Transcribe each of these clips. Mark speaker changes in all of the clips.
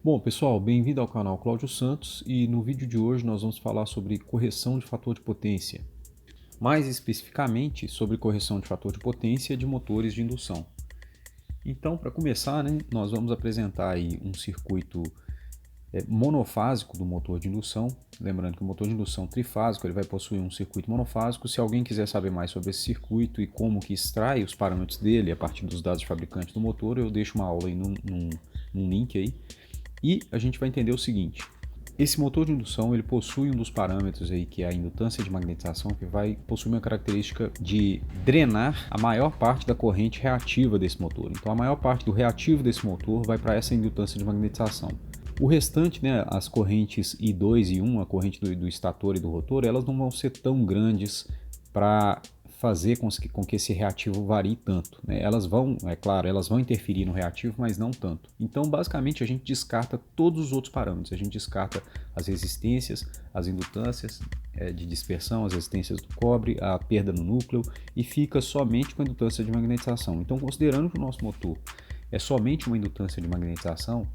Speaker 1: Bom, pessoal, bem-vindo ao canal Cláudio Santos e no vídeo de hoje nós vamos falar sobre correção de fator de potência. Mais especificamente sobre correção de fator de potência de motores de indução. Então, para começar, nós vamos apresentar aí um circuito monofásico do motor de indução. Lembrando que o motor de indução trifásico ele vai possuir um circuito monofásico. Se alguém quiser saber mais sobre esse circuito e como que extrai os parâmetros dele a partir dos dados de fabricante do motor, eu deixo uma aula aí num link aí. E a gente vai entender o seguinte: esse motor de indução ele possui um dos parâmetros aí que é a indutância de magnetização, que vai possuir uma característica de drenar a maior parte da corrente reativa desse motor. Então a maior parte do reativo desse motor vai para essa indutância de magnetização. O restante, as correntes I2 e I1, a corrente do estator e do rotor, elas não vão ser tão grandes para fazer com que esse reativo varie tanto. Elas vão, é claro, elas vão interferir no reativo, mas não tanto. Então, basicamente, a gente descarta todos os outros parâmetros. A gente descarta as resistências, as indutâncias de dispersão, as resistências do cobre, a perda no núcleo e fica somente com a indutância de magnetização. Então, considerando que o nosso motor é somente uma indutância de magnetização,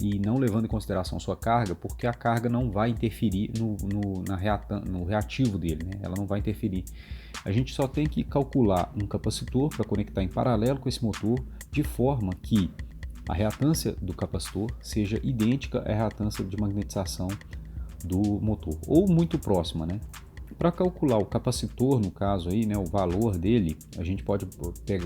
Speaker 1: e não levando em consideração sua carga, porque a carga não vai interferir no reativo dele, ela não vai interferir. A gente só tem que calcular um capacitor para conectar em paralelo com esse motor, de forma que a reatância do capacitor seja idêntica à reatância de magnetização do motor, ou muito próxima, Para calcular o capacitor, no caso aí, o valor dele, a gente pode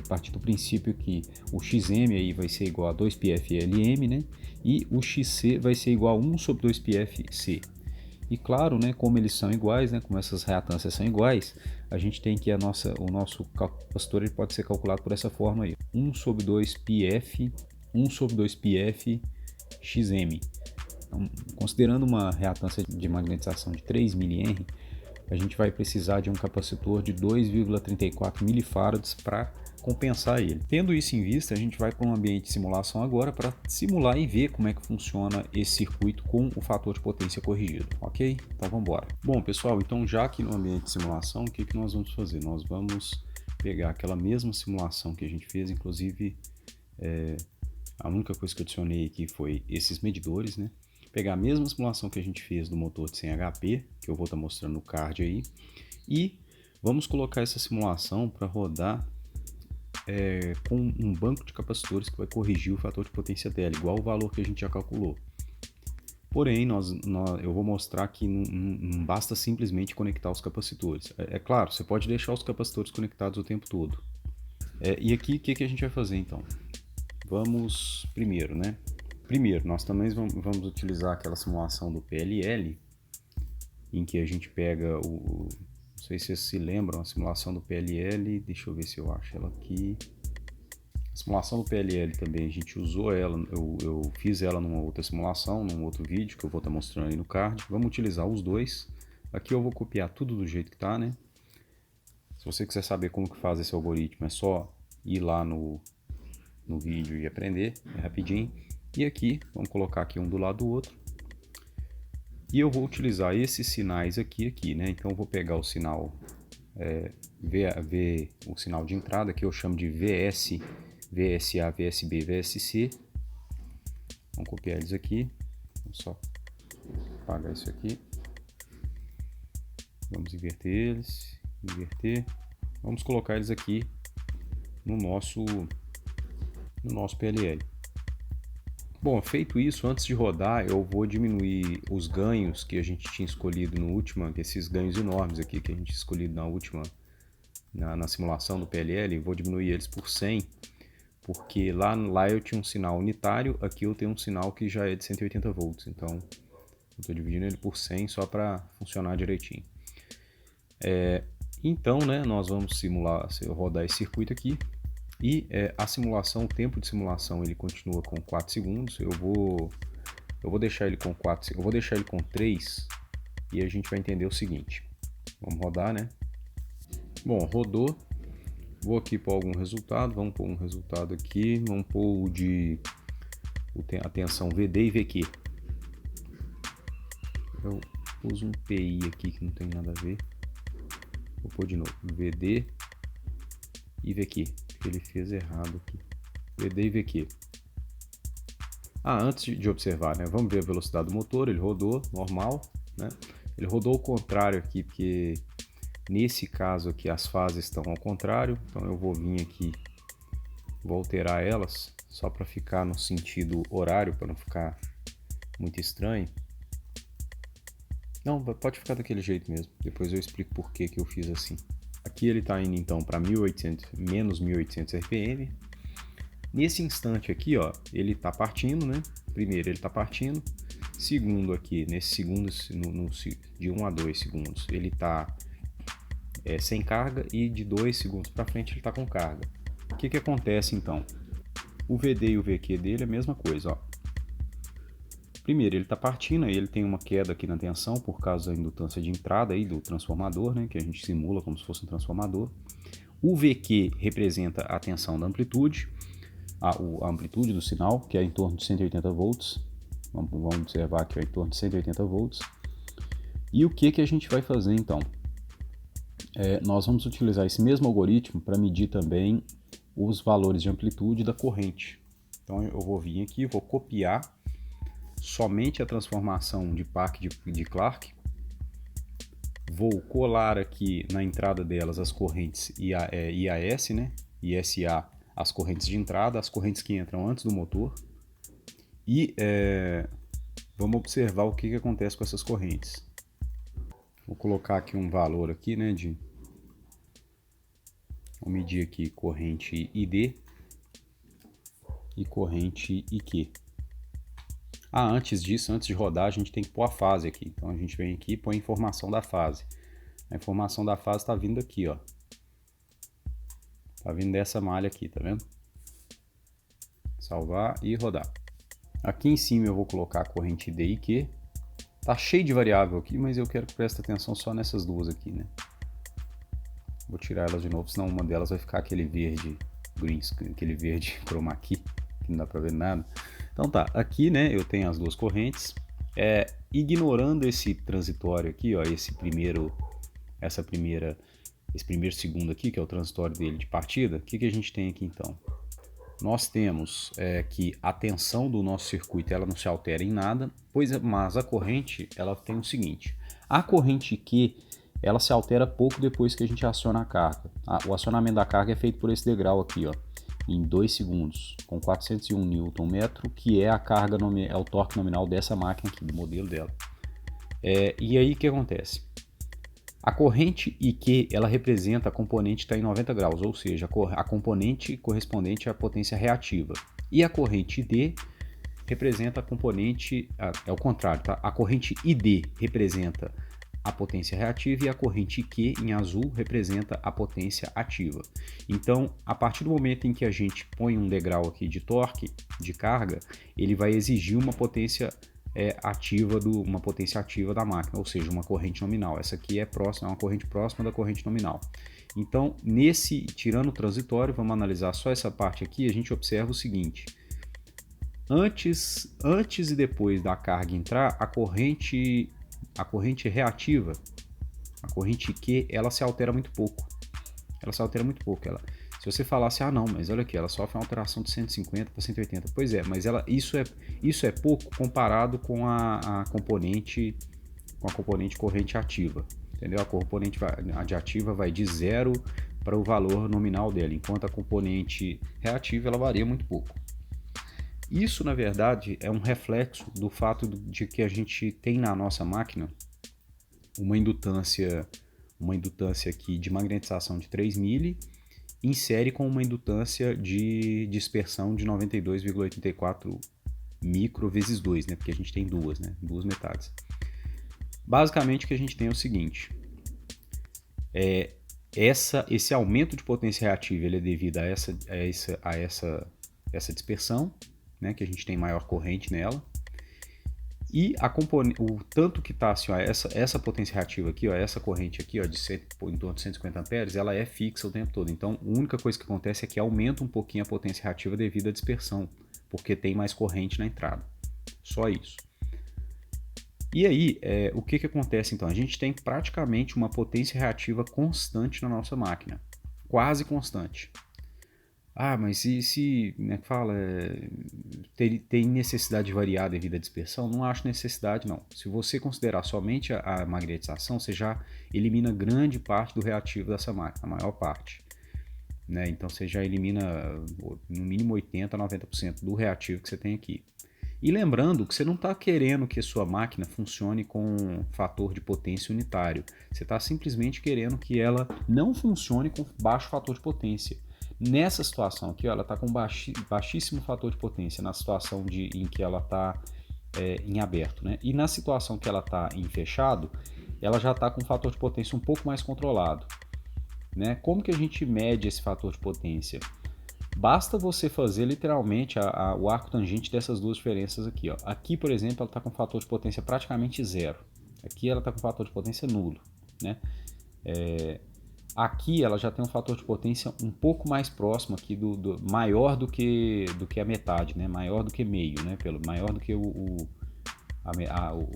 Speaker 1: partir do princípio que o Xm aí vai ser igual a 2πfLm, e o Xc vai ser igual a 1 sobre 2πfC. E claro, como eles são iguais, como essas reatâncias são iguais, a gente tem que o nosso capacitor ele pode ser calculado por essa forma aí: 1 sobre 2πf, 1 sobre 2πf Xm. Então, considerando uma reatância de magnetização de 3 mH, a gente vai precisar de um capacitor de 2,34 milifarads para compensar ele. Tendo isso em vista, a gente vai para um ambiente de simulação agora para simular e ver como é que funciona esse circuito com o fator de potência corrigido, ok? Então vamos embora. Bom, pessoal, então já aqui no ambiente de simulação, o que nós vamos fazer? Nós vamos pegar aquela mesma simulação que a gente fez, inclusive a única coisa que eu adicionei aqui foi esses medidores, Pegar a mesma simulação que a gente fez do motor de 100 HP, que eu vou estar mostrando no card aí, e vamos colocar essa simulação para rodar com um banco de capacitores que vai corrigir o fator de potência dela, igual o valor que a gente já calculou. Porém, eu vou mostrar que não basta simplesmente conectar os capacitores. É claro, você pode deixar os capacitores conectados o tempo todo. E aqui, o que a gente vai fazer então? Vamos primeiro, Primeiro, nós também vamos utilizar aquela simulação do PLL, em que a gente pega não sei se vocês se lembram, a simulação do PLL, deixa eu ver se eu acho ela aqui. A simulação do PLL também, a gente usou ela, eu fiz ela numa outra simulação, num outro vídeo que eu vou estar mostrando aí no card. Vamos utilizar os dois. Aqui eu vou copiar tudo do jeito que está, Se você quiser saber como que faz esse algoritmo, é só ir lá no vídeo e aprender, é rapidinho. E aqui, vamos colocar aqui um do lado do outro. E eu vou utilizar esses sinais aqui, Então eu vou pegar o sinal, o sinal de entrada, que eu chamo de VS, VSA, VSB, VSC. Vamos copiar eles aqui. Vamos só apagar isso aqui. Vamos inverter eles, Vamos colocar eles aqui no nosso PLL. Bom, feito isso, antes de rodar, eu vou diminuir os ganhos que a gente tinha escolhido no último, esses ganhos enormes aqui que a gente tinha escolhido na última, na simulação do PLL, vou diminuir eles por 100, porque lá eu tinha um sinal unitário, aqui eu tenho um sinal que já é de 180 volts, então eu estou dividindo ele por 100 só para funcionar direitinho. Então, nós vamos rodar esse circuito aqui. E a simulação, o tempo de simulação ele continua com 4 segundos. Eu vou deixar ele com 4, eu vou deixar ele com 3 e a gente vai entender o seguinte. Vamos rodar, Bom, rodou. Vou aqui pôr algum resultado, vamos pôr um resultado aqui, vamos pôr a tensão VD e VQ. Eu pus um PI aqui que não tem nada a ver. Vou pôr de novo, VD e VQ. Ele fez errado aqui. VD e VQ. Antes de observar, né? Vamos ver a velocidade do motor. Ele rodou normal, né? Ele rodou ao contrário aqui, porque nesse caso aqui as fases estão ao contrário. Então eu vou vir aqui, vou alterar elas só para ficar no sentido horário, para não ficar muito estranho. Não, pode ficar daquele jeito mesmo. Depois eu explico por que eu fiz assim. Aqui ele está indo então para menos 1800 RPM. Nesse instante aqui, ó, ele está partindo, né? Primeiro ele está partindo. Segundo aqui, nesse segundo, de 1 a 2 segundos, ele está sem carga, e de 2 segundos para frente ele está com carga. O que acontece então? O VD e o VQ dele é a mesma coisa, ó. Primeiro ele está partindo, aí ele tem uma queda aqui na tensão por causa da indutância de entrada aí do transformador, né? Que a gente simula como se fosse um transformador. O VQ representa a tensão da amplitude, a amplitude do sinal, que é em torno de 180 volts. Vamos observar que é em torno de 180 volts. E o que a gente vai fazer então? Nós vamos utilizar esse mesmo algoritmo para medir também os valores de amplitude da corrente. Então eu vou vir aqui, vou copiar somente a transformação de Park de Clark. Vou colar aqui na entrada delas as correntes IAS, né? ISA, as correntes de entrada, as correntes que entram antes do motor. E vamos observar o que acontece com essas correntes. Vou colocar aqui um valor aqui, né? Vou medir aqui corrente ID e corrente IQ. Antes disso, antes de rodar, a gente tem que pôr a fase aqui. Então a gente vem aqui e põe a informação da fase. A informação da fase está vindo aqui, ó. Está vindo dessa malha aqui, tá vendo? Salvar e rodar. Aqui em cima eu vou colocar a corrente ID e Q. Tá cheio de variável aqui, mas eu quero que preste atenção só nessas duas aqui, né? Vou tirar elas de novo, senão uma delas vai ficar aquele verde green, aquele verde chroma key, que não dá para ver nada. Então tá, aqui, né, eu tenho as duas correntes. Ignorando esse transitório aqui, ó, esse primeiro segundo aqui, que é o transitório dele de partida, o que a gente tem aqui então? Nós temos que a tensão do nosso circuito ela não se altera em nada, mas a corrente ela tem o seguinte: a corrente Q ela se altera pouco depois que a gente aciona a carga. O acionamento da carga é feito por esse degrau aqui, ó, em 2 segundos, com 401 Nm, que é a carga, é o torque nominal dessa máquina aqui, do modelo dela. E aí o que acontece? A corrente IQ ela representa a componente que está em 90 graus, ou seja, a componente correspondente à potência reativa. E a corrente ID representa a componente, é o contrário, tá? A corrente ID representa a potência reativa e a corrente IQ em azul representa a potência ativa. Então, a partir do momento em que a gente põe um degrau aqui de torque, de carga, ele vai exigir uma potência uma potência ativa da máquina, ou seja, uma corrente nominal. Essa aqui é uma corrente próxima da corrente nominal. Então, tirando o transitório, vamos analisar só essa parte aqui, a gente observa o seguinte: antes e depois da carga entrar, a corrente reativa, a corrente Q, ela se altera muito pouco. Se você falasse, não, mas olha aqui, ela sofre uma alteração de 150 para 180. Pois é, mas isso é pouco comparado com a componente corrente ativa. Entendeu? A componente ativa vai de 0 para o valor nominal dela, enquanto a componente reativa ela varia muito pouco. Isso, na verdade, é um reflexo do fato de que a gente tem na nossa máquina uma indutância aqui de magnetização de 3 mili, em série com uma indutância de dispersão de 92,84 micro vezes 2, né? Porque a gente tem duas metades. Basicamente o que a gente tem é o seguinte: esse aumento de potência reativa ele é devido a essa dispersão, né? Que a gente tem maior corrente nela. E o tanto que está assim, ó, essa potência reativa aqui, ó, essa corrente aqui, ó, em torno de 150 amperes, ela é fixa o tempo todo. Então, a única coisa que acontece é que aumenta um pouquinho a potência reativa devido à dispersão, porque tem mais corrente na entrada. Só isso. E aí, o que acontece então? A gente tem praticamente uma potência reativa constante na nossa máquina, quase constante. Mas se né, fala, tem necessidade de variar devido à dispersão? Não acho necessidade, não. Se você considerar somente a magnetização, você já elimina grande parte do reativo dessa máquina, a maior parte. Né? Então você já elimina no mínimo 80% a 90% do reativo que você tem aqui. E lembrando que você não está querendo que a sua máquina funcione com fator de potência unitário. Você está simplesmente querendo que ela não funcione com baixo fator de potência. Nessa situação aqui, ó, ela está com baixíssimo fator de potência, na situação em que ela está em aberto. Né? E na situação que ela está em fechado, ela já está com fator de potência um pouco mais controlado. Né? Como que a gente mede esse fator de potência? Basta você fazer literalmente o arco tangente dessas duas diferenças aqui. Ó. Aqui, por exemplo, ela está com fator de potência praticamente zero. Aqui ela está com fator de potência nulo. Né? Aqui ela já tem um fator de potência um pouco mais próximo aqui maior do que a metade, né? Maior do que meio, né? Maior do que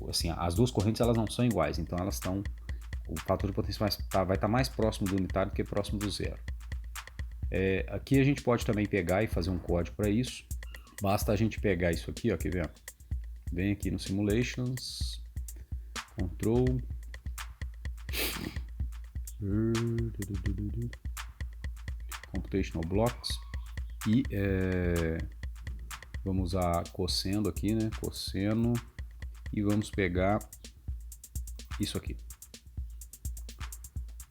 Speaker 1: assim, as duas correntes elas não são iguais, então elas estão o fator de potência vai estar mais próximo do unitário do que próximo do zero. Aqui a gente pode também pegar e fazer um código para isso. Basta a gente pegar isso aqui, ó, quer ver? Vem aqui no Simulations, Control, Computational Blocks e vamos usar cosseno aqui, né? Cosseno e vamos pegar isso aqui.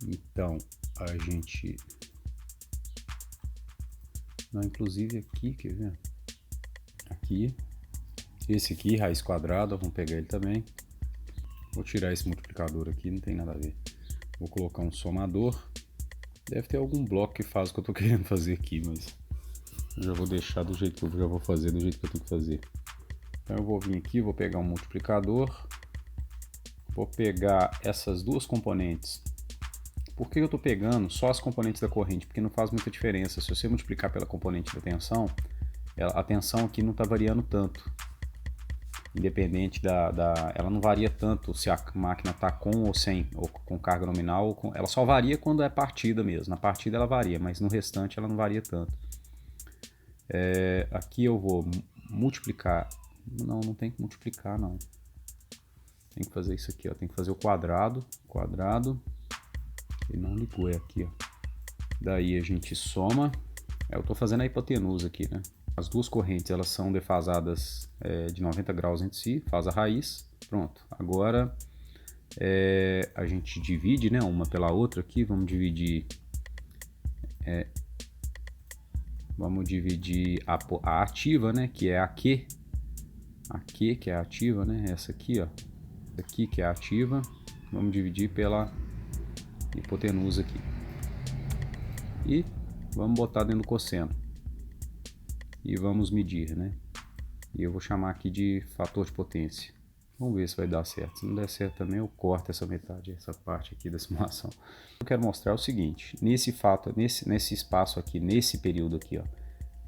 Speaker 1: Então a gente inclusive aqui, quer ver? Aqui, esse aqui, raiz quadrada, vamos pegar ele também. Vou tirar esse multiplicador aqui, não tem nada a ver. Vou colocar um somador. Deve ter algum bloco que faz o que eu tô querendo fazer aqui, mas eu já vou deixar do jeito que eu já vou fazer, do jeito que eu tenho que fazer. Então eu vou vir aqui, vou pegar um multiplicador. Vou pegar essas duas componentes. Por que eu estou pegando só as componentes da corrente? Porque não faz muita diferença. Se você multiplicar pela componente da tensão, a tensão aqui não está variando tanto. Independente ela não varia tanto se a máquina está com ou sem, ou com carga nominal. Ela só varia quando é partida mesmo. Na partida ela varia, mas no restante ela não varia tanto. Aqui eu vou multiplicar. Não tem que multiplicar, não. Tem que fazer isso aqui, ó. Tem que fazer o quadrado. Ele não ligou, aqui, ó. Daí a gente soma. Eu estou fazendo a hipotenusa aqui, né? As duas correntes elas são defasadas de 90 graus entre si, faz a raiz, pronto. Agora a gente divide, né, uma pela outra aqui, vamos dividir a ativa, né, que é a Q, que é a ativa, né, essa aqui, ó, aqui que é a ativa, vamos dividir pela hipotenusa aqui. E vamos botar dentro do cosseno. E vamos medir, né? E eu vou chamar aqui de fator de potência. Vamos ver se vai dar certo. Se não der certo também, eu corto essa metade, essa parte aqui da simulação. Eu quero mostrar o seguinte: nesse espaço aqui, nesse período aqui, ó,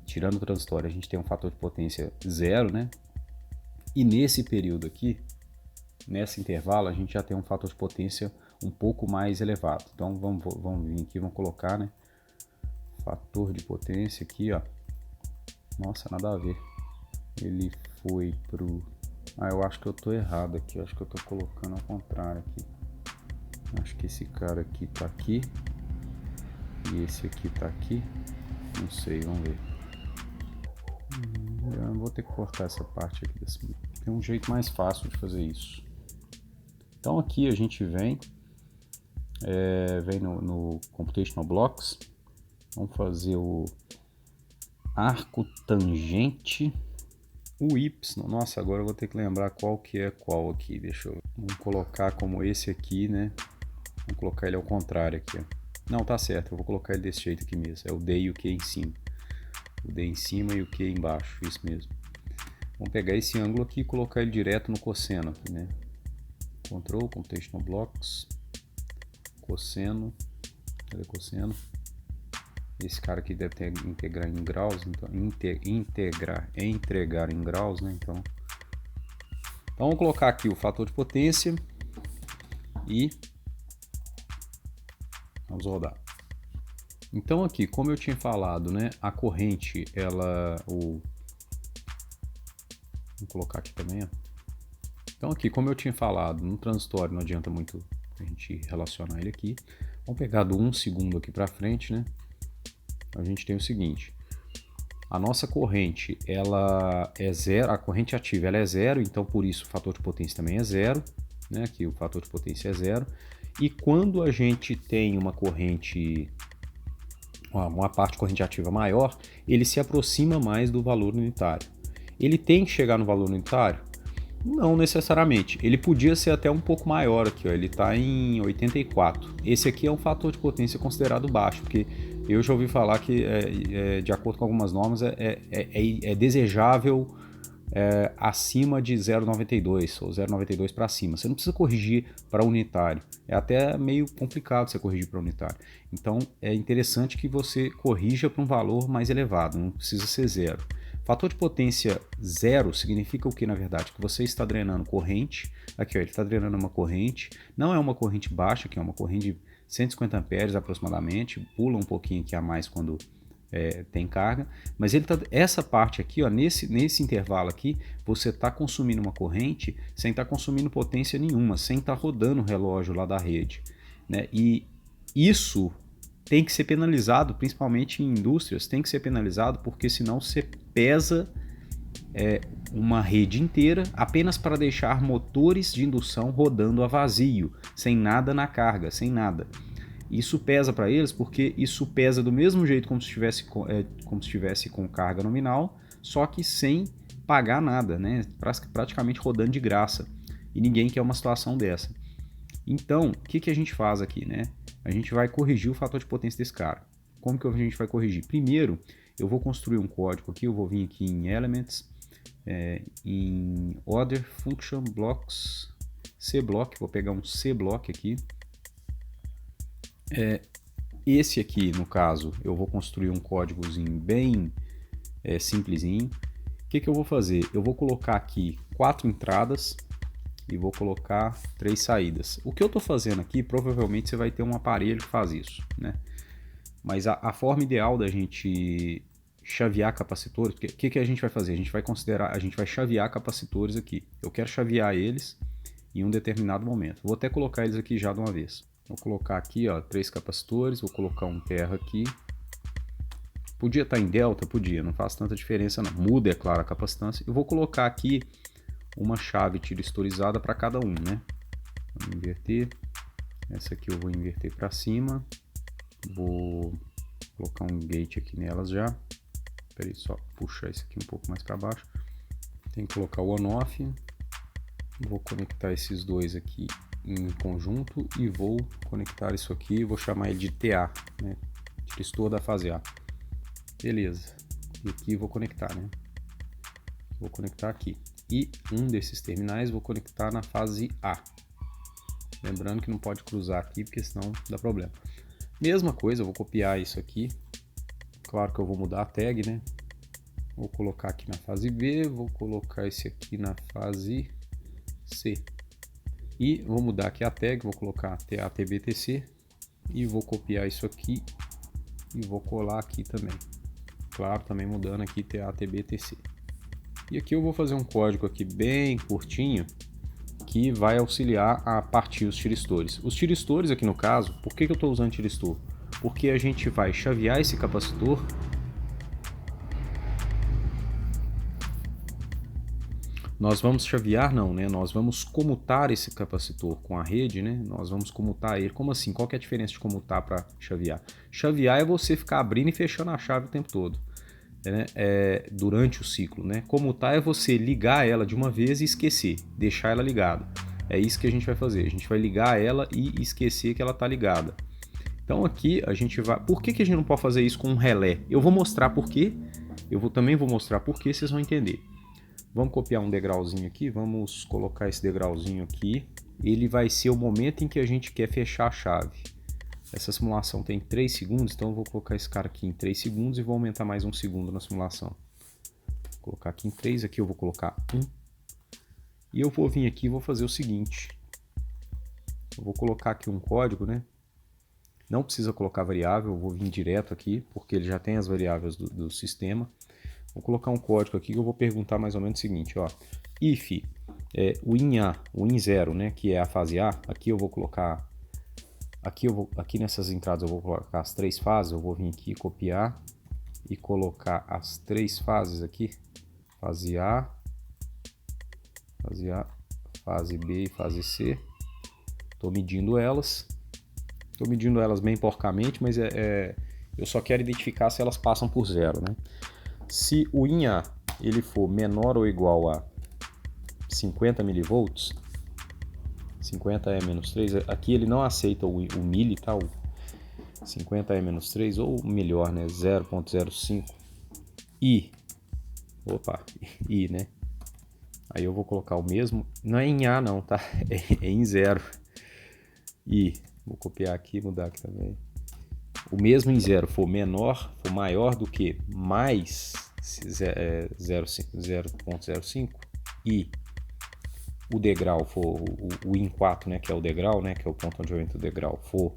Speaker 1: tirando o transitório, a gente tem um fator de potência zero, né? E nesse período aqui, nesse intervalo, a gente já tem um fator de potência um pouco mais elevado. Então vamos vir aqui, vamos colocar, né? Fator de potência aqui, ó. Nossa, nada a ver. Ele foi pro... eu acho que eu tô errado aqui. Eu acho que eu tô colocando ao contrário aqui. Acho que esse cara aqui tá aqui. E esse aqui tá aqui. Não sei, vamos ver. Eu vou ter que cortar essa parte aqui. Tem um jeito mais fácil de fazer isso. Então aqui a gente vem no Computational Blocks. Vamos fazer o arco tangente, o Y. Nossa, agora eu vou ter que lembrar qual que é qual aqui. Deixa eu... Vamos colocar como esse aqui, né? Vamos colocar ele ao contrário aqui, ó. Não, tá certo, eu vou colocar ele desse jeito aqui mesmo. É o D e o Q em cima. O D em cima e o Q embaixo, isso mesmo. Vamos pegar esse ângulo aqui e colocar ele direto no cosseno aqui, né? Control, Computational Blocks, cosseno. Cadê cosseno? Esse cara aqui deve ter integrar em graus, então entregar em graus, né? Então vamos colocar aqui o fator de potência e vamos rodar. Então aqui, como eu tinha falado, né, a corrente, vou colocar aqui também, ó. Então aqui, como eu tinha falado, no transitório não adianta muito a gente relacionar ele aqui. Vamos pegar do 1 segundo aqui para frente, né? A gente tem o seguinte: a nossa corrente, ela é zero, a corrente ativa ela é zero, então por isso o fator de potência também é zero, né? Aqui o fator de potência é zero. E quando a gente tem uma corrente, uma parte de corrente ativa maior, ele se aproxima mais do valor unitário. Ele tem que chegar no valor unitário? Não necessariamente. Ele podia ser até um pouco maior aqui, ó. Ele está em 84. Esse aqui é um fator de potência considerado baixo, porque eu já ouvi falar que, de acordo com algumas normas, é desejável acima de 0,92 ou 0,92 para cima. Você não precisa corrigir para unitário. É até meio complicado você corrigir para unitário. Então é interessante que você corrija para um valor mais elevado, não precisa ser zero. Fator de potência zero significa o que, na verdade? Que você está drenando corrente. Aqui, ó, ele está drenando uma corrente. Não é uma corrente baixa, que é uma corrente de 150 amperes aproximadamente. Pula um pouquinho aqui a mais quando tem carga. Mas ele essa parte aqui, ó, nesse intervalo aqui, você está consumindo uma corrente sem estar consumindo potência nenhuma, sem estar rodando o relógio lá da rede, né? E isso tem que ser penalizado, principalmente em indústrias, tem que ser penalizado porque senão você pesa uma rede inteira apenas para deixar motores de indução rodando a vazio, sem nada na carga, sem nada. Isso pesa para eles porque isso pesa do mesmo jeito como se estivesse com carga nominal, só que sem pagar nada, né? Praticamente rodando de graça. E ninguém quer uma situação dessa. Então, o que a gente faz aqui, né? A gente vai corrigir o fator de potência desse cara. Como que a gente vai corrigir? Primeiro, eu vou construir um código aqui, eu vou vir aqui em Elements, em Other Function Blocks, C-Block, vou pegar um C-Block aqui. Esse aqui, no caso, eu vou construir um códigozinho bem simplesinho. O que eu vou fazer? Eu vou colocar aqui 4 entradas e vou colocar 3 saídas. O que eu estou fazendo aqui, provavelmente você vai ter um aparelho que faz isso, né? Mas a forma ideal da gente chavear capacitores, o que a gente vai fazer? A gente vai chavear capacitores aqui. Eu quero chavear eles em um determinado momento. Vou até colocar eles aqui já de uma vez. Vou colocar aqui, ó, 3 capacitores, vou colocar um terra aqui. Podia estar em delta? Podia, não faz tanta diferença não. Muda, é claro, a capacitância. Eu vou colocar aqui uma chave tiristorizada para cada um, né? Vamos inverter. Essa aqui eu vou inverter para cima. Vou colocar um gate aqui nelas já. Espera aí, só puxar isso aqui um pouco mais para baixo. Tem que colocar o on-off. Vou conectar esses dois aqui em conjunto e vou conectar isso aqui, vou chamar ele de TA, né? Tiristor da fase A. Beleza. E aqui vou conectar, né? Vou conectar aqui. E um desses terminais vou conectar na fase A. Lembrando que não pode cruzar aqui, porque senão dá problema. Mesma coisa, eu vou copiar isso aqui. Claro que eu vou mudar a tag, né? Vou colocar aqui na fase B, vou colocar esse aqui na fase C. E vou mudar aqui a tag, vou colocar TATBTC e vou copiar isso aqui e vou colar aqui também. Claro, também mudando aqui TATBTC. E aqui eu vou fazer um código aqui bem curtinho que vai auxiliar a partir os tiristores. Os tiristores aqui no caso, por que eu estou usando tiristor? Porque a gente vai chavear esse capacitor. Nós vamos chavear não, né? Nós vamos comutar esse capacitor com a rede, né? Nós vamos comutar ele. Como assim? Qual que é a diferença de comutar para chavear? Chavear é você ficar abrindo e fechando a chave o tempo todo, né? Durante o ciclo, né? Comutar é você ligar ela de uma vez e esquecer, deixar ela ligada. É isso que a gente vai fazer. A gente vai ligar ela e esquecer que ela está ligada. Então aqui a gente vai... Por que a gente não pode fazer isso com um relé? Eu vou mostrar por quê. Também vou mostrar por quê, vocês vão entender. Vamos copiar um degrauzinho aqui, vamos colocar esse degrauzinho aqui. Ele vai ser o momento em que a gente quer fechar a chave. Essa simulação tem 3 segundos, então eu vou colocar esse cara aqui em 3 segundos e vou aumentar mais 1 segundo na simulação. Vou colocar aqui em 3, aqui eu vou colocar 1. E eu vou vir aqui e vou fazer o seguinte. Eu vou colocar aqui um código, né? Não precisa colocar variável, eu vou vir direto aqui, porque ele já tem as variáveis do sistema. Vou colocar um código aqui que eu vou perguntar mais ou menos o seguinte, ó. If o in A, o in 0, né, que é a fase A, aqui eu vou colocar, aqui nessas entradas eu vou colocar as 3 fases, eu vou vir aqui copiar e colocar as 3 fases aqui, fase A, fase B e fase C. Estou medindo elas bem porcamente, mas eu só quero identificar se elas passam por 0, né? Se o in A ele for menor ou igual a 50 milivolts, 50 é menos 3, aqui ele não aceita o milli, tá? O 50 é menos 3, ou melhor, né? 0.05 I, né? Aí eu vou colocar o mesmo, não é em A não, tá? É em 0. I, vou copiar aqui e mudar aqui também. O mesmo em 0 for maior do que mais 0.05 e o degrau for o in 4, né, que é o degrau, né, que é o ponto onde eu entro o degrau, for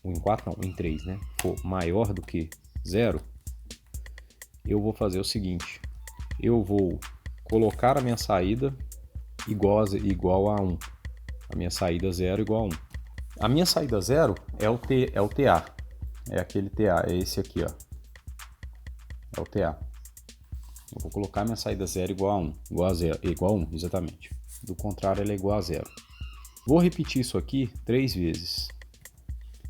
Speaker 1: o in 4 não, o in 3, né, for maior do que 0, eu vou fazer o seguinte, eu vou colocar a minha saída igual a 1, a minha saída 0 igual a 1. A minha saída 0 é o TA, é aquele TA, é esse aqui, ó, é o TA. Eu vou colocar minha saída 0 igual a 1, igual a 1, exatamente. Do contrário, ela é igual a 0. Vou repetir isso aqui 3 vezes.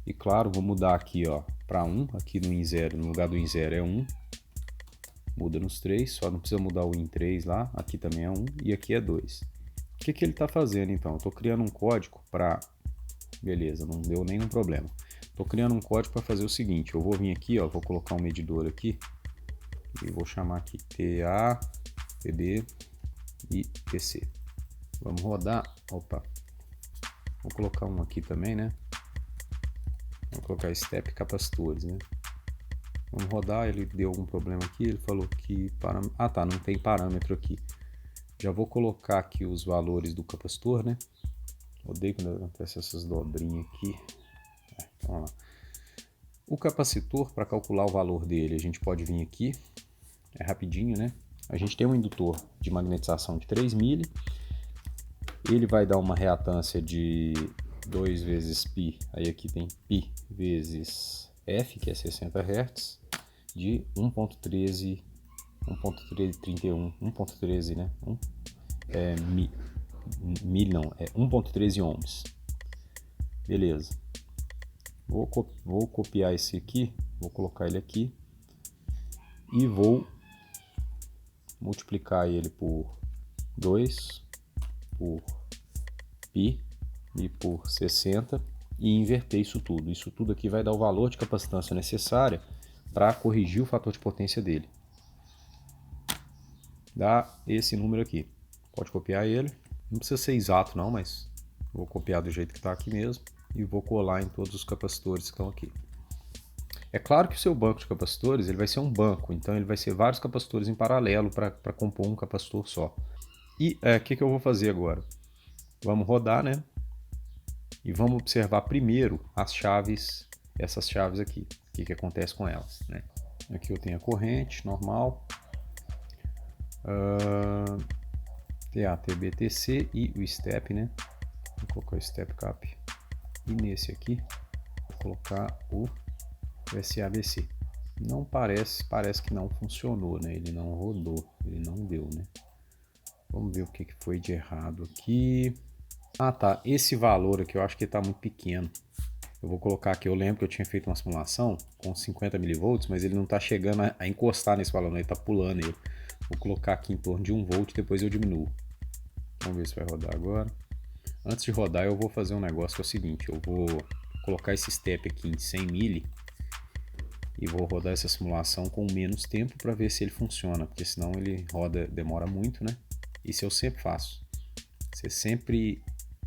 Speaker 1: E claro, vou mudar aqui, ó, para 1, aqui no in 0, no lugar do in 0 é 1. Muda nos 3, só não precisa mudar o in 3 lá, aqui também é 1 e aqui é 2. O que ele está fazendo então? Eu estou criando um código para... Beleza, não deu nenhum problema. Estou criando um código para fazer o seguinte, eu vou vir aqui, ó, vou colocar um medidor aqui, e vou chamar aqui TA, TB e TC. Vamos rodar. Opa. Vou colocar um aqui também, né? Vou colocar step capacitores, né? Vamos rodar. Ele deu algum problema aqui. Ele falou que ah, tá, não tem parâmetro aqui. Já vou colocar aqui os valores do capacitor, né? Odeio quando acontece essas dobrinhas aqui. Então, vamos lá. O capacitor, para calcular o valor dele, a gente pode vir aqui. É rapidinho, né? A gente tem um indutor de magnetização de 3 mili. Ele vai dar uma reatância de 2 vezes π. Aí aqui tem π vezes F, que é 60 Hz, de 1.13, 1.31, 1.13, né? Mil não, é 1.13 ohms. Beleza. Vou copiar esse aqui, vou colocar ele aqui e vou multiplicar ele por 2, por π e por 60 e inverter isso tudo. Isso tudo aqui vai dar o valor de capacitância necessária para corrigir o fator de potência dele. Dá esse número aqui. Pode copiar ele. Não precisa ser exato não, mas vou copiar do jeito que está aqui mesmo e vou colar em todos os capacitores que estão aqui. É claro que o seu banco de capacitores ele vai ser um banco, então ele vai ser vários capacitores em paralelo para compor um capacitor só. E o que eu vou fazer agora? Vamos rodar, né? E vamos observar primeiro as chaves, essas chaves aqui. O que acontece com elas, né? Aqui eu tenho a corrente normal, TA, TB, TC e o step, né? Vou colocar o step cap. E nesse aqui, vou colocar o SABC. Não parece que não funcionou, né? Ele não rodou, ele não deu, né? Vamos ver o que foi de errado aqui. Ah, tá. Esse valor aqui eu acho que está muito pequeno. Eu vou colocar aqui, eu lembro que eu tinha feito uma simulação com 50 mV, mas ele não está chegando a encostar nesse valor, ele está pulando ele. Vou colocar aqui em torno de 1 volt, depois eu diminuo. Vamos ver se vai rodar agora. Antes de rodar eu vou fazer um negócio que é o seguinte, eu vou colocar esse step aqui em 100 mili e vou rodar essa simulação com menos tempo para ver se ele funciona, porque senão ele demora muito, né? Isso eu sempre faço. Você sempre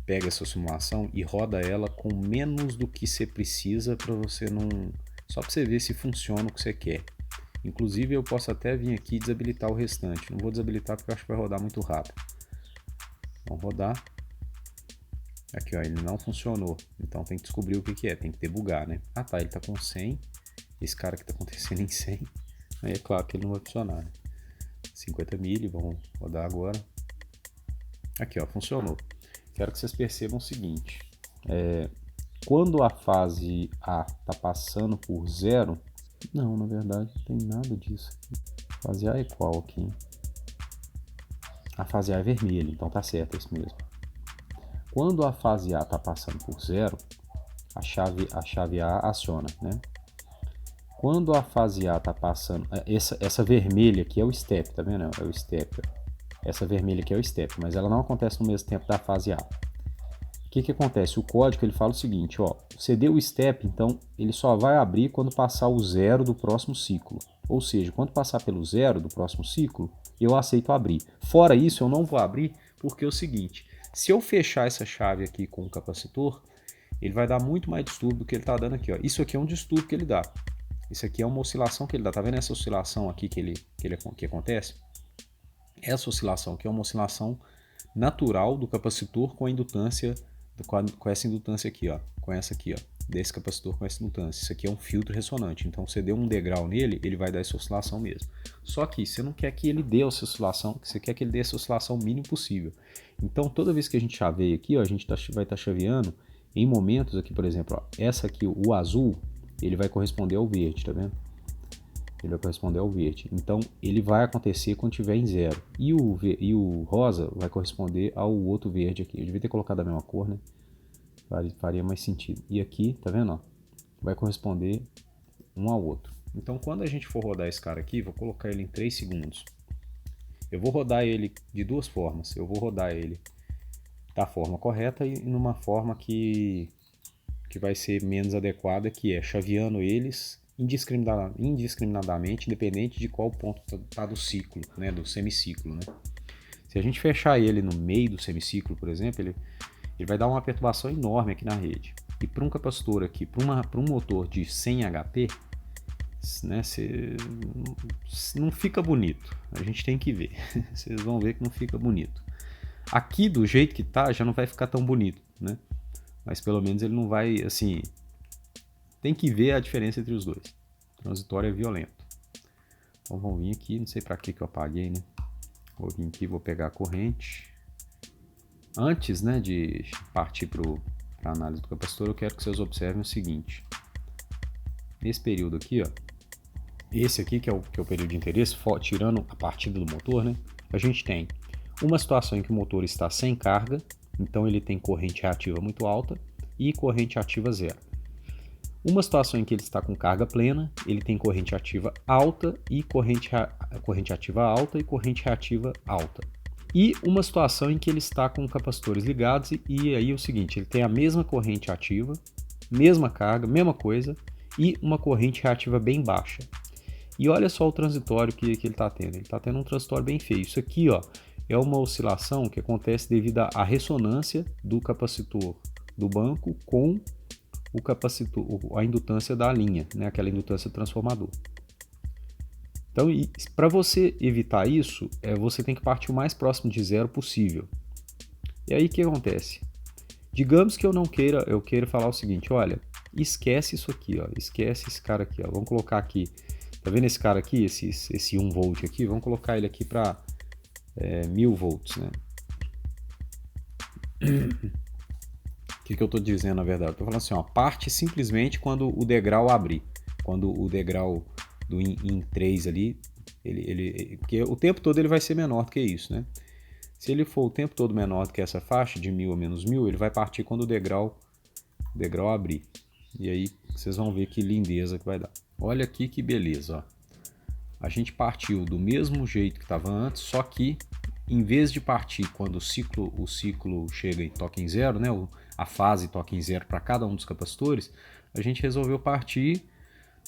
Speaker 1: pega essa simulação e roda ela com menos do que você precisa para você não... Só para você ver se funciona o que você quer. Inclusive eu posso até vir aqui e desabilitar o restante. Não vou desabilitar porque eu acho que vai rodar muito rápido. Vamos rodar. Aqui, ó, ele não funcionou. Então tem que descobrir o que é, tem que debugar, né? Ah, tá, ele tá com 100. Esse cara aqui tá acontecendo em 100. Aí é claro que ele não vai funcionar, né? 50 mili, vamos rodar agora. Aqui, ó, funcionou. Quero que vocês percebam o seguinte. Quando a fase A tá passando por zero... Não, na verdade, não tem nada disso aqui. A fase A é qual aqui? A fase A é vermelha, então tá certo, é isso mesmo. Quando a fase A está passando por zero, a chave A aciona, né? Quando a fase A está passando... Essa vermelha aqui é o step, tá vendo? É o step. Essa vermelha aqui é o step, mas ela não acontece no mesmo tempo da fase A. O que acontece? O código ele fala o seguinte, ó, você deu o step, então ele só vai abrir quando passar o zero do próximo ciclo. Ou seja, quando passar pelo zero do próximo ciclo, eu aceito abrir. Fora isso, eu não vou abrir porque é o seguinte, se eu fechar essa chave aqui com o capacitor, ele vai dar muito mais distúrbio do que ele está dando aqui. Ó. Isso aqui é um distúrbio que ele dá. Isso aqui é uma oscilação que ele dá. Tá vendo essa oscilação aqui que acontece? Essa oscilação aqui é uma oscilação natural do capacitor com a indutância, com essa indutância aqui, ó, com essa aqui, ó, desse capacitor com essa indutância. Isso aqui é um filtro ressonante, então você deu um degrau nele, ele vai dar essa oscilação mesmo. Só que você não quer que ele dê essa oscilação, você quer que ele dê essa oscilação mínima possível. Então toda vez que a gente chaveia aqui, ó, a gente vai estar chaveando em momentos aqui, por exemplo, ó, essa aqui, o azul, ele vai corresponder ao verde, tá vendo? Ele vai corresponder ao verde. Então, ele vai acontecer quando tiver em zero. E o rosa vai corresponder ao outro verde aqui. Eu devia ter colocado a mesma cor, né? Faria mais sentido. E aqui, tá vendo? Ó, vai corresponder um ao outro. Então, quando a gente for rodar esse cara aqui, vou colocar ele em 3 segundos. Eu vou rodar ele de duas formas. Eu vou rodar ele da forma correta e numa forma que vai ser menos adequada, que é chaveando eles indiscriminadamente, independente de qual ponto está do ciclo, né, do semiciclo. Né? Se a gente fechar ele no meio do semiciclo, por exemplo, ele vai dar uma perturbação enorme aqui na rede. E para um capacitor aqui, para um motor de 100 HP, né, não fica bonito. A gente tem que ver. Vocês vão ver que não fica bonito. Aqui, do jeito que tá, já não vai ficar tão bonito, né? Mas pelo menos ele não vai, assim... Tem que ver a diferença entre os dois. Transitório é violento. Então vamos vir aqui, não sei para que eu apaguei, né? Vou vir aqui, vou pegar a corrente. Antes, né, de partir para a análise do capacitor, eu quero que vocês observem o seguinte. Nesse período aqui, ó, esse aqui que é o período de interesse, tirando a partida do motor, né? A gente tem uma situação em que o motor está sem carga, então ele tem corrente reativa muito alta e corrente ativa zero. Uma situação em que ele está com carga plena, ele tem corrente ativa alta e corrente ativa alta e corrente reativa alta. E uma situação em que ele está com capacitores ligados e aí é o seguinte, ele tem a mesma corrente ativa, mesma carga, mesma coisa e uma corrente reativa bem baixa. E olha só o transitório que ele está tendo, ele está tendo um transitório bem feio. Isso aqui, ó, é uma oscilação que acontece devido à ressonância do capacitor do banco com o capacitor, a indutância da linha, né? Aquela indutância transformador. Então, para você evitar isso, você tem que partir o mais próximo de zero possível. E aí o que acontece? Digamos que eu queira falar o seguinte, olha, esquece isso aqui, ó, esquece esse cara aqui, ó, vamos colocar aqui, tá vendo esse cara aqui, esse 1 volt aqui, vamos colocar ele aqui para 1000 volts, né? O que eu estou dizendo na verdade? Estou falando assim, ó, parte simplesmente quando o degrau abrir. Quando o degrau do em 3 ali, porque o tempo todo ele vai ser menor do que isso, né? Se ele for o tempo todo menor do que essa faixa, de 1000 a menos 1000, ele vai partir quando o degrau abrir. E aí vocês vão ver que lindeza que vai dar. Olha aqui que beleza, ó. A gente partiu do mesmo jeito que estava antes, só que em vez de partir quando o ciclo chega e toca em zero, né, a fase toca em zero para cada um dos capacitores, a gente resolveu partir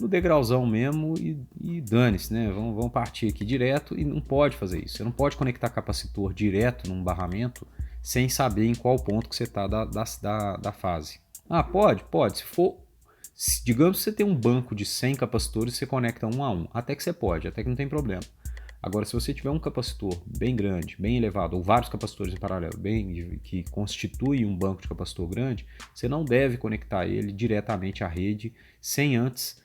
Speaker 1: no degrauzão mesmo e dane-se, né? Vamos partir aqui direto e não pode fazer isso. Você não pode conectar capacitor direto num barramento sem saber em qual ponto que você está da fase. Ah, pode. Se for, digamos que você tem um banco de 100 capacitores, você conecta um a um. Até que você pode, até que não tem problema. Agora, se você tiver um capacitor bem grande, bem elevado, ou vários capacitores em paralelo, que constituem um banco de capacitor grande, você não deve conectar ele diretamente à rede sem antes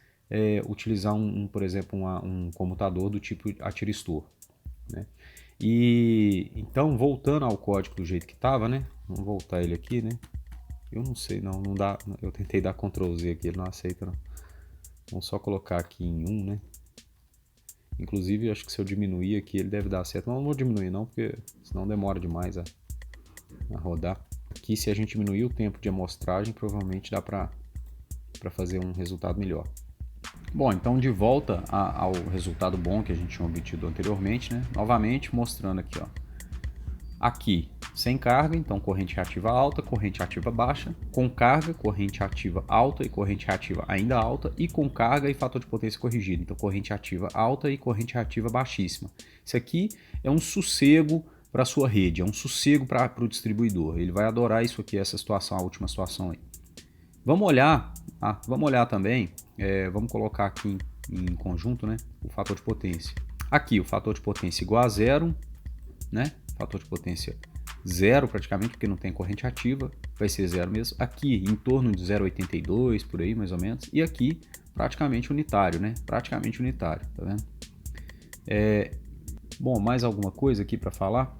Speaker 1: utilizar, por exemplo, um comutador do tipo atiristor, né? E então, voltando ao código do jeito que estava, né? Vamos voltar ele aqui, né? Eu não sei, não dá. Eu tentei dar Ctrl Z aqui, ele não aceita, não. Vamos só colocar aqui em 1, né? Inclusive, acho que se eu diminuir aqui, ele deve dar certo. Mas não vou diminuir não, porque senão demora demais a rodar. Aqui, se a gente diminuir o tempo de amostragem, provavelmente dá para fazer um resultado melhor. Bom, então de volta ao resultado bom que a gente tinha obtido anteriormente, né? Novamente mostrando aqui, ó. Aqui, sem carga, então corrente reativa alta, corrente ativa baixa, com carga, corrente ativa alta e corrente reativa ainda alta, e com carga e fator de potência corrigido, então corrente ativa alta e corrente reativa baixíssima. Isso aqui é um sossego para a sua rede, é um sossego para o distribuidor, ele vai adorar isso aqui, essa situação, a última situação aí. Vamos olhar também, vamos colocar aqui em conjunto, né, o fator de potência. Aqui o fator de potência igual a zero, né? Fator de potência zero praticamente, porque não tem corrente ativa, vai ser zero mesmo. Aqui em torno de 0,82 por aí mais ou menos, e aqui praticamente unitário, né? Praticamente unitário, tá vendo? Bom, mais alguma coisa aqui para falar?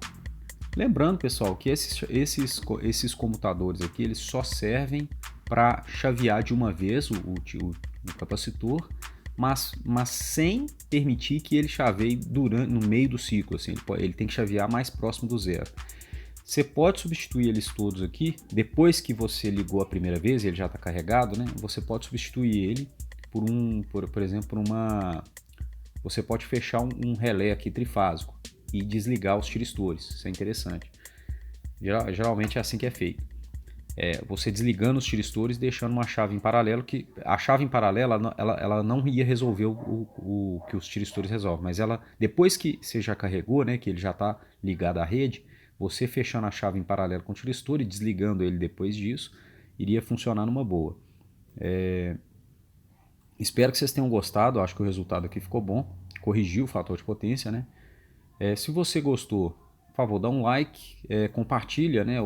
Speaker 1: Lembrando, pessoal, que esses comutadores aqui, eles só servem para chavear de uma vez o capacitor, mas sem permitir que ele chaveie no meio do ciclo. Assim, ele tem que chavear mais próximo do zero. Você pode substituir eles todos aqui, depois que você ligou a primeira vez, ele já está carregado, né? Você pode substituir ele por exemplo, você pode fechar um relé aqui trifásico e desligar os tiristores. Isso é interessante. Geralmente é assim que é feito. Você desligando os tiristores, deixando uma chave em paralelo, que a chave em paralelo ela não ia resolver o que os tiristores resolvem, mas ela, depois que você já carregou, né, que ele já está ligado à rede, você fechando a chave em paralelo com o tiristor e desligando ele depois disso, iria funcionar numa boa. Espero que vocês tenham gostado, acho que o resultado aqui ficou bom, corrigiu o fator de potência, né? Se você gostou, por favor, dá um like, compartilha, né,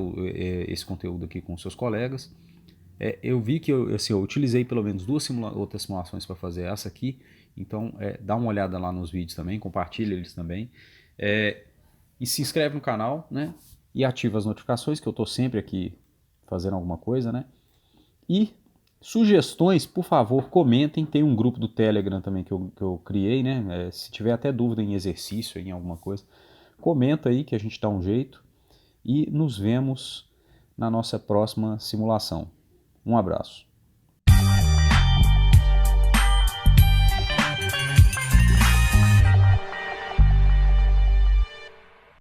Speaker 1: esse conteúdo aqui com seus colegas. Eu vi que eu utilizei pelo menos duas outras simulações para fazer essa aqui, então dá uma olhada lá nos vídeos também, compartilha eles também. E se inscreve no canal, né, e ativa as notificações, que eu estou sempre aqui fazendo alguma coisa, né. E sugestões, por favor, comentem. Tem um grupo do Telegram também que eu criei, né? Se tiver até dúvida em exercício, em alguma coisa, comenta aí que a gente dá um jeito. E nos vemos na nossa próxima simulação. Um abraço.